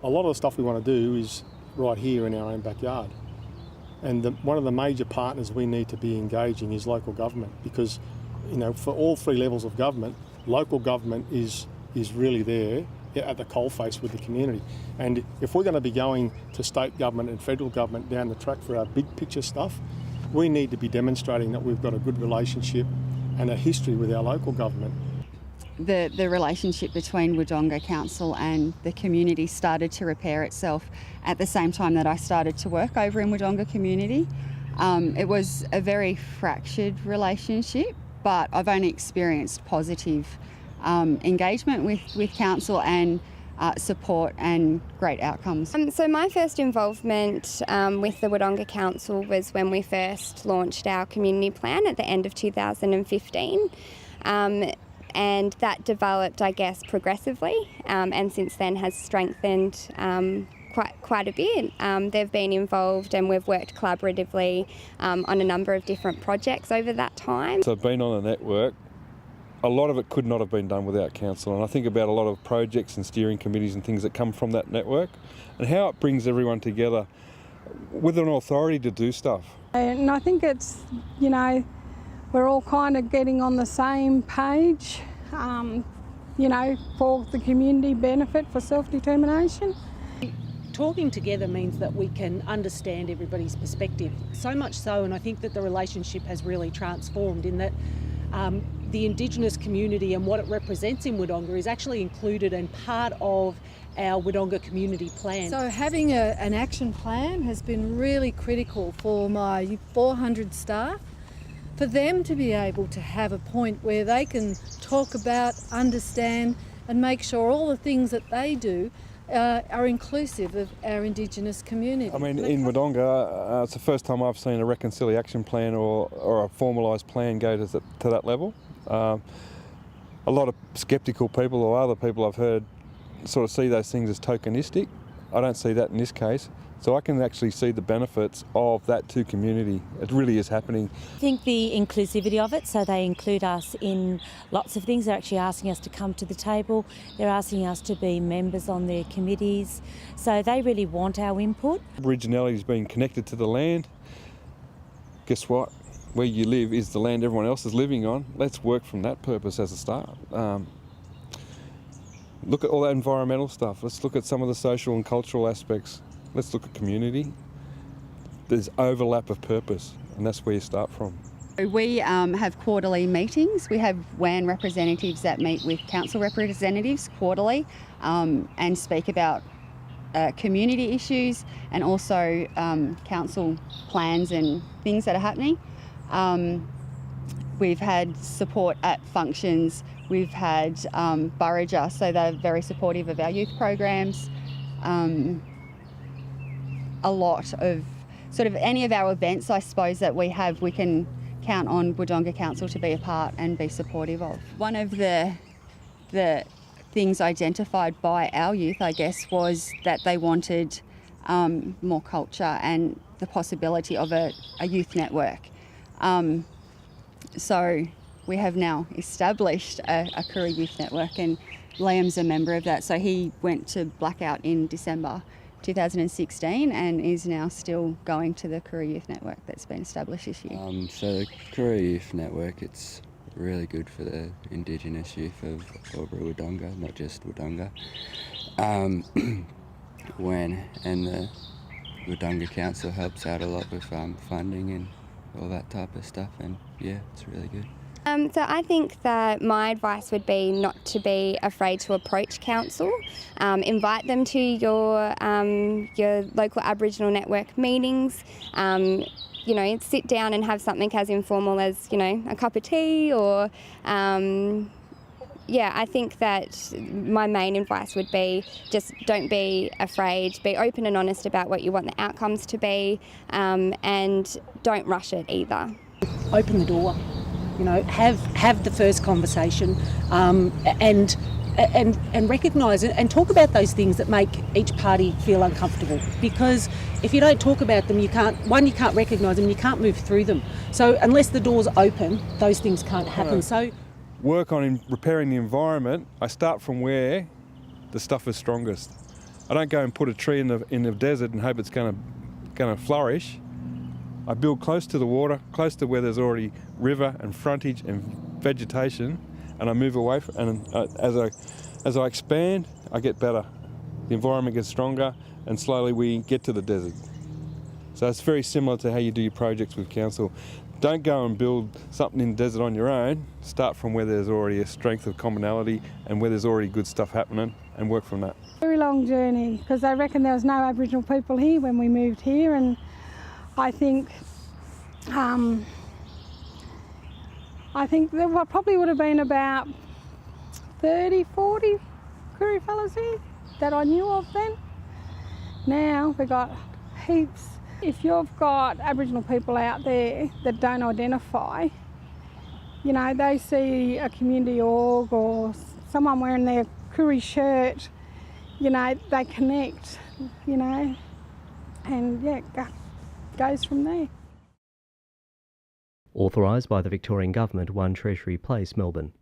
a lot of the stuff we want to do is right here in our own backyard. And one of the major partners we need to be engaging is local government, because, for all three levels of government, local government is really there at the coalface with the community. And if we're going to be going to state government and federal government down the track for our big picture stuff, we need to be demonstrating that we've got a good relationship and a history with our local government. The relationship between Wodonga Council and the community started to repair itself at the same time that I started to work over in Wodonga community. It was a very fractured relationship, but I've only experienced positive engagement with council and support and great outcomes. So my first involvement with the Wodonga Council was when we first launched our community plan at the end of 2015. And that developed, I guess, progressively, and since then has strengthened quite a bit. They've been involved and we've worked collaboratively on a number of different projects over that time. So I've been on the network. A lot of it could not have been done without council, and I think about a lot of projects and steering committees and things that come from that network and how it brings everyone together with an authority to do stuff. And I think it's, we're all kind of getting on the same page, for the community benefit, for self-determination. Talking together means that we can understand everybody's perspective, so much so, and I think that the relationship has really transformed in that the Indigenous community and what it represents in Wodonga is actually included and part of our Wodonga community plan. So having an action plan has been really critical for my 400 staff, for them to be able to have a point where they can talk about, understand and make sure all the things that they do are inclusive of our Indigenous community. I mean, in Wodonga, it's the first time I've seen a reconciliation plan or a formalised plan go to that level. A lot of sceptical people or other people I've heard sort of see those things as tokenistic. I don't see that in this case. So I can actually see the benefits of that to community. It really is happening. I think the inclusivity of it, so they include us in lots of things. They're actually asking us to come to the table. They're asking us to be members on their committees. So they really want our input. Originality is being connected to the land. Guess what? Where you live is the land everyone else is living on. Let's work from that purpose as a start. Look at all that environmental stuff. Let's look at some of the social and cultural aspects. Let's look at community. There's overlap of purpose, and that's where you start from. We have quarterly meetings. We have WAN representatives that meet with council representatives quarterly and speak about community issues and also council plans and things that are happening. We've had support at functions. We've had Burrager, so they're very supportive of our youth programs. A lot of sort of any of our events, I suppose, that we have, we can count on Wodonga Council to be a part and be supportive of. One of the things identified by our youth, I guess, was that they wanted more culture and the possibility of a youth network. So we have now established a Koori Youth Network, and Liam's a member of that. So he went to Blackout in December 2016 and is now still going to the Koori Youth Network that's been established this year. So the Koori Youth Network, it's really good for the Indigenous youth of Wodonga, not just Wodonga. And the Wodonga Council helps out a lot with funding and all that type of stuff, and yeah, it's really good. So I think that my advice would be not to be afraid to approach council. Invite them to your local Aboriginal network meetings. Sit down and have something as informal as a cup of tea or. I think that my main advice would be just don't be afraid, be open and honest about what you want the outcomes to be, and don't rush it either. Open the door. Have the first conversation and recognise it and talk about those things that make each party feel uncomfortable. Because if you don't talk about them, you can't recognise them, you can't move through them. So unless the door's open, those things can't happen. So work on repairing the environment. I start from where the stuff is strongest. I don't go and put a tree in the desert and hope it's going to flourish. I build close to the water, close to where there's already river and frontage and vegetation, and I move away as I expand, I get better. The environment gets stronger, and slowly we get to the desert. So it's very similar to how you do your projects with council. Don't go and build something in the desert on your own. Start from where there's already a strength of commonality and where there's already good stuff happening, and work from that. Very long journey, because I reckon there was no Aboriginal people here when we moved here, and I think there probably would have been about 30, 40 Koori fellas here that I knew of then. Now we've got heaps. If you've got Aboriginal people out there that don't identify, you know, they see a community org or someone wearing their Koori shirt, you know, they connect, you know, and yeah, goes from there. Authorised by the Victorian Government, 1 Treasury Place, Melbourne.